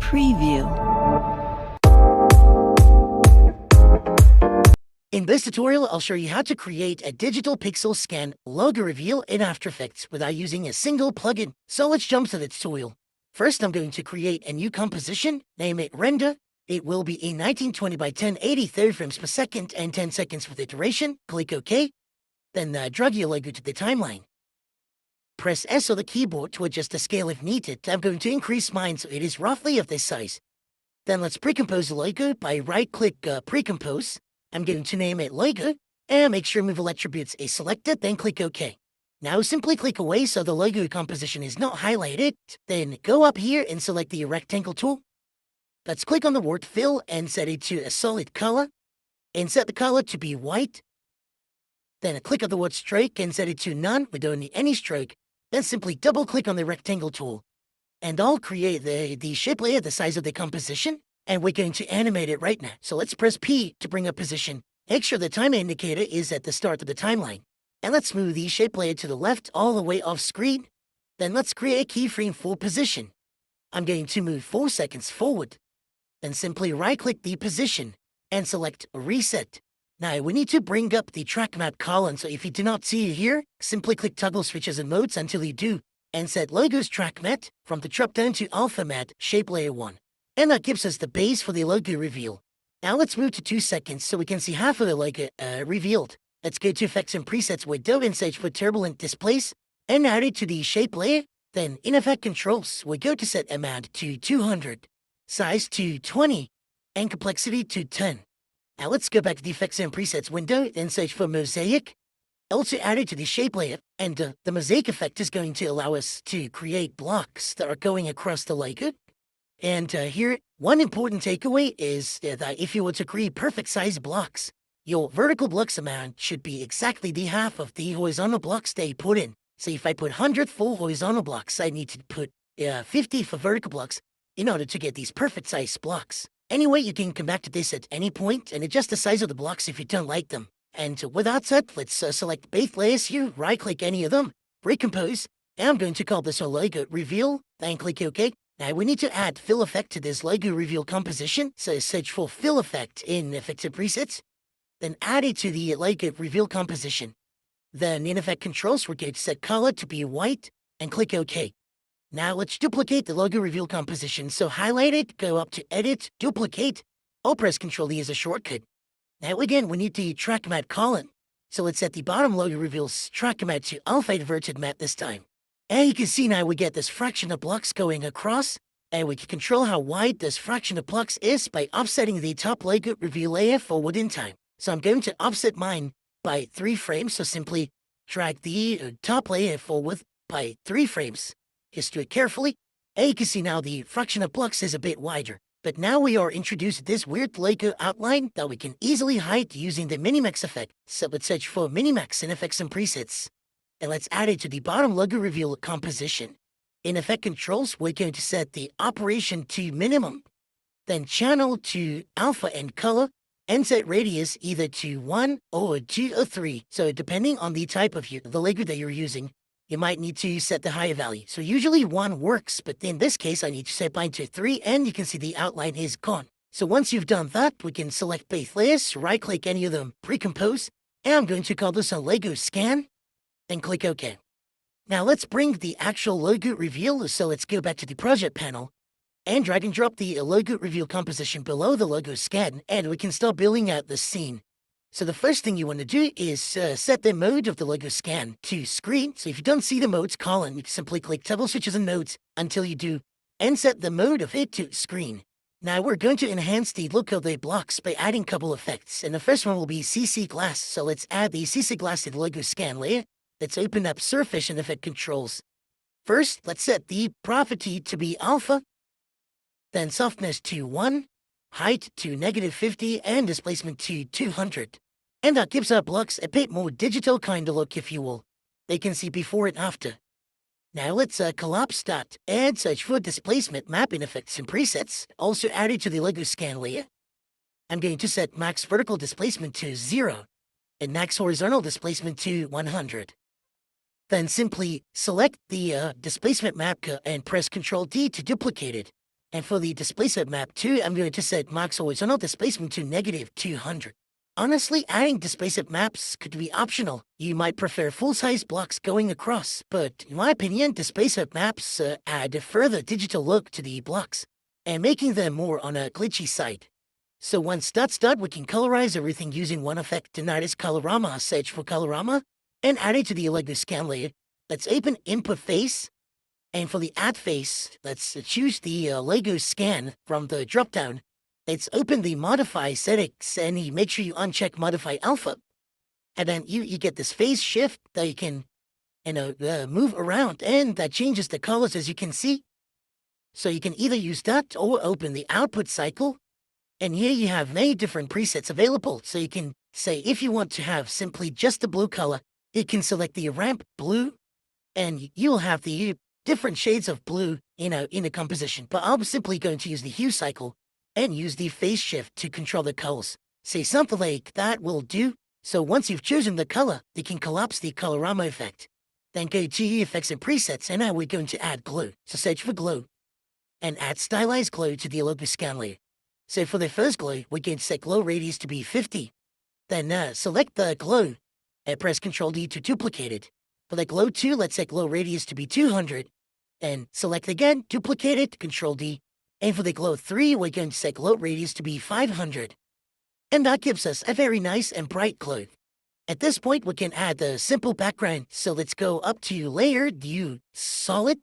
Preview. In this tutorial, I'll show you how to create a digital pixel scan logo reveal in After Effects without using a single plugin. So let's jump to the tutorial. First, I'm going to create a new composition, name it Render. It will be a 1920 by 1080 30 frames per second and 10 seconds with iteration. Click OK. Then drag your logo to the timeline. Press S on the keyboard to adjust the scale if needed. I'm going to increase mine so it is roughly of this size. Then let's pre-compose the logo by right-click Pre-compose. I'm going to name it Logo, and make sure Move All Attributes is selected, then click OK. Now simply click away so the logo composition is not highlighted. Then go up here and select the rectangle tool. Let's click on the word Fill and set it to a solid color. And set the color to be white. Then click on the word Stroke and set it to None. We don't need any stroke. Then simply double-click on the rectangle tool. And I'll create the shape layer the size of the composition. And we're going to animate it right now. So let's press P to bring up position. Make sure the time indicator is at the start of the timeline. And let's move the shape layer to the left all the way off screen. Then let's create a keyframe for position. I'm going to move 4 seconds forward. Then simply right-click the position and select Reset. Now we need to bring up the track map column. So if you do not see it here, simply click Toggle Switches and Modes until you do. And set Logos Track Matte from the drop-down to Alpha Matte Shape Layer 1. And that gives us the base for the logo reveal. Now let's move to 2 seconds so we can see half of the logo revealed. Let's go to Effects and Presets window and search for Turbulent Displace and add it to the shape layer. Then in Effect Controls, we go to set Amount to 200, Size to 20, and Complexity to 10. Now let's go back to the Effects and Presets window and search for Mosaic. Also add it to the shape layer, and the Mosaic effect is going to allow us to create blocks that are going across the logo. And here, one important takeaway is that if you were to create perfect size blocks, your vertical blocks amount should be exactly the half of the horizontal blocks they put in. So if I put 100 full horizontal blocks, I need to put 50 for vertical blocks in order to get these perfect size blocks. Anyway, you can come back to this at any point and adjust the size of the blocks if you don't like them. And with that said, let's select both layers here, right-click any of them, recompose, and I'm going to call this a logo reveal, then click OK. Now we need to add fill effect to this logo reveal composition, so search for fill effect in Effects and Presets, then add it to the logo reveal composition. Then in Effect Controls, we're going to set color to be white and click OK. Now let's duplicate the logo reveal composition, so highlight it, go up to Edit, Duplicate, or press Ctrl D as a shortcut. Now again, we need the track matte column, so let's set the bottom logo reveals track matte to alpha inverted matte this time. And you can see now we get this fraction of blocks going across, and we can control how wide this fraction of blocks is by offsetting the top logo reveal layer forward in time. So I'm going to offset mine by 3 frames, so simply drag the top layer forward by 3 frames. Just do it carefully, and you can see now the fraction of blocks is a bit wider. But now we are introduced to this weird logo outline that we can easily hide using the Minimax effect. So let's search for Minimax in Effects and Presets. And let's add it to the bottom logo reveal composition. In Effect Controls, we're going to set the operation to minimum, then channel to alpha and color, and set radius either to 1 or 2 or 3. So depending on the type of the logo that you're using, you might need to set the higher value. So usually 1 works, but in this case, I need to set mine to 3, and you can see the outline is gone. So once you've done that, we can select both layers, right-click any of them, pre-compose, and I'm going to call this a Logo Scan. Then click OK. Now let's bring the actual logo reveal, so let's go back to the project panel and drag and drop the logo reveal composition below the logo scan, and we can start building out the scene. So the first thing you want to do is set the mode of the logo scan to screen. So if you don't see the modes column, you can simply click Toggle Switches and Modes until you do, and set the mode of it to screen. Now we're going to enhance the look of the blocks by adding a couple effects, and the first one will be CC Glass. So let's add the CC Glass to the logo scan layer. Let's open up Surface and Effect Controls. First, let's set the property to be alpha, then softness to 1, height to -50, and displacement to 200. And that gives our blocks a bit more digital kind of look, if you will. They can see before and after. Now let's collapse that and search for displacement map in Effects and Presets, also added to the logo scan layer. I'm going to set max vertical displacement to 0, and max horizontal displacement to 100. Then simply select the displacement map and press Ctrl D to duplicate it. And for the displacement map too, I'm going to set max horizontal displacement to -200. Honestly, adding displacement maps could be optional. You might prefer full-size blocks going across, but in my opinion, displacement maps add a further digital look to the blocks, and making them more on a glitchy side. So once that's done, we can colorize everything using one effect, and that is Colorama. Search for Colorama, and add it to the Lego scan layer. Let's open Input Face, and for the Add Face, let's choose the Lego scan from the dropdown. Let's open the Modify settings, and you make sure you uncheck Modify Alpha. And then you get this phase shift that you can, move around, and that changes the colors as you can see. So you can either use that or open the Output Cycle. And here you have many different presets available. So you can say if you want to have simply just the blue color, you can select the ramp blue, and you'll have the different shades of blue, in the composition. But I'm simply going to use the hue cycle and use the phase shift to control the colors. Say something like that will do. So once you've chosen the color, you can collapse the Colorama effect. Then go to Effects and Presets, and now we're going to add glow. So search for glow, and add stylized glow to the Lego scan layer. So for the first glow, we're going to set glow radius to be 50. Then select the glow and press Ctrl D to duplicate it. For the glow 2, let's set glow radius to be 200. Then select again, duplicate it, Ctrl D. And for the glow 3, we're going to set glow radius to be 500. And that gives us a very nice and bright glow. At this point, we can add the simple background. So let's go up to Layer, View, Solid.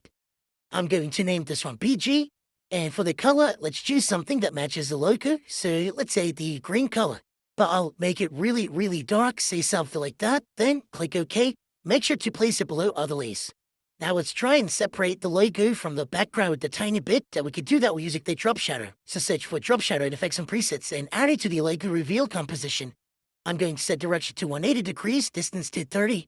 I'm going to name this one BG. And for the color, let's choose something that matches the logo. So let's say the green color. But I'll make it really, really dark, say something like that. Then click OK. Make sure to place it below other layers. Now let's try and separate the logo from the background a tiny bit. We could do that using the drop shadow. So search for drop shadow in Effects and Presets and add it to the Lego reveal composition. I'm going to set direction to 180 degrees, distance to 30,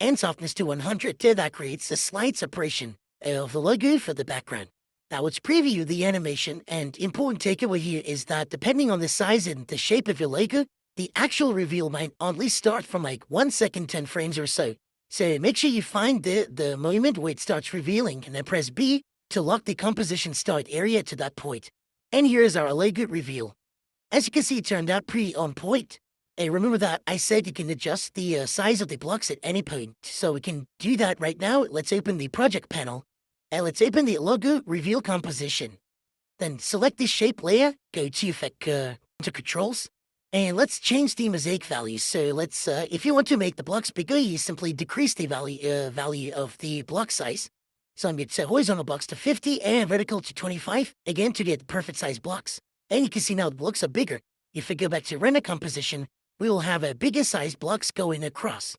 and softness to 100. That creates a slight separation of the logo for the background. Now let's preview the animation, and important takeaway here is that depending on the size and the shape of your Lego, the actual reveal might only start from like 1 second, 10 frames or so. So make sure you find the moment where it starts revealing, and then press B to lock the composition start area to that point. And here's our Lego reveal. As you can see, it turned out pretty on point. Hey, remember that I said you can adjust the size of the blocks at any point. So we can do that right now. Let's open the project panel, and let's open the Lego reveal composition. Then select the shape layer, go to Effect, to Controls, and let's change the mosaic value. So let's, if you want to make the blocks bigger, you simply decrease the value of the block size. So I'm going to set horizontal blocks to 50 and vertical to 25, again to get the perfect size blocks. And you can see now the blocks are bigger. If we go back to render composition, we will have a bigger size blocks going across.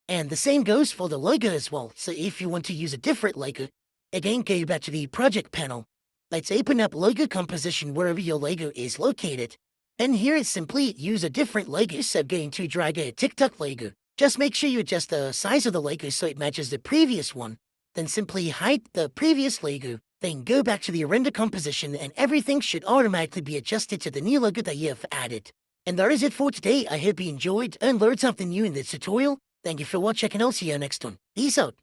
And the same goes for the Lego as well. So if you want to use a different Lego, again go back to the project panel. Let's open up Lego composition wherever your Lego is located. And here is simply use a different Lego. So I'm going to drag a TikTok Lego. Just make sure you adjust the size of the Lego so it matches the previous one. Then simply hide the previous Lego. Then go back to the render composition, and everything should automatically be adjusted to the new Lego that you have added. And that is it for today. I hope you enjoyed and learned something new in this tutorial. Thank you for watching, and I'll see you next one. Peace out.